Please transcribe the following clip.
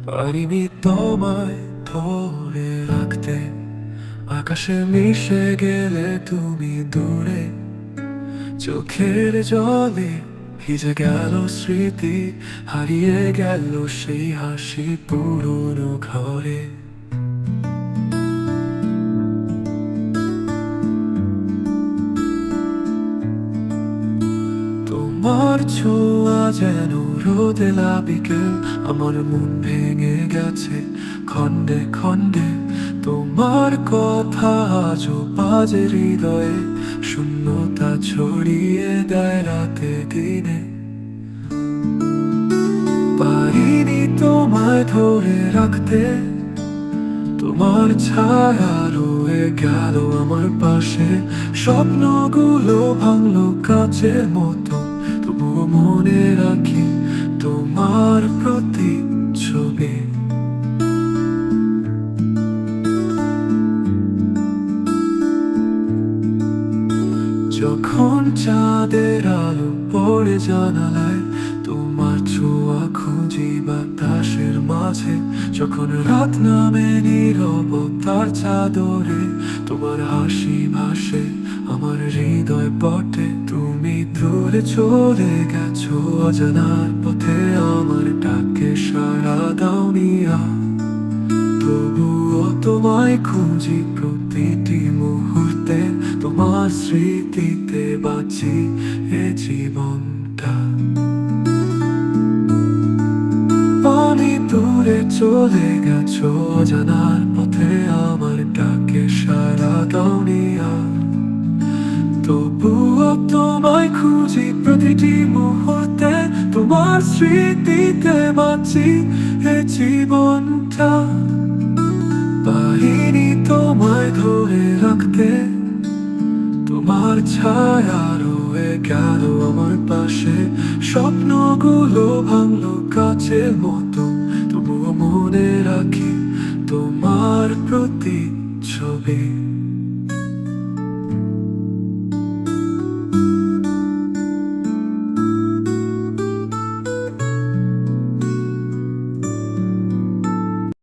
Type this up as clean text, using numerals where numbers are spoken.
পারিনি তোমায় ধরে রাখতে, আকাশে মিশে গেলে তুমি দূরে। চোখের জলে ভিজে গেল স্মৃতি, হারিয়ে গেল সেই হাসি পুরনো ঘরে। তোমার ছোঁয়া যেন রোদেলা বিকেল, আমার মন ভেঙে গেছে খণ্ডে খণ্ডে। তোমার কথা আজও বাজে হৃদয়ে, শূন্যতা ছড়িয়ে দেয় রাতে দিনে। পারিনি তোমায় ধরে রাখতে, তোমার ছায়া রয়ে গেল আমার পাশে। স্বপ্নগুলো ভাঙলো কাচের মতো, তবুও মনে রাখি তোমার প্রতিচ্ছবি। যখন চাঁদের আলো পড়ে জানালায়, তোমার ছোঁয়া খুঁজি বাতাসের মাঝে। যখন রাত নামে নীরবতার চাদরে, তোমার হাসি ভাসে আমার হৃদয় পটে। তুমি দূরে চলে গেছো অজানার পথে, আমার ডাকে সাড়া দাওনি আর। তবুও তোমায় খুঁজি প্রতিটি মুহূর্তে, তোমার স্মৃতিতে বাঁচি এ জীবনটা। পানি দূরে চলে গেছো অজানার পথে, আমার ডাকে সাড়া দাওনি আর। তবুও তোমায় খুঁজি প্রতিটি মুহূর্তে, তোমার স্মৃতিতে বাঁচি এ জীবনটা। পারিনি তোমায় ধরে রাখতে, তোমার ছায়া রয়ে গেল আমার পাশে। স্বপ্নগুলো ভাঙলো কাচের মতো, তবুও মনে রাখি তোমার প্রতিচ্ছবি।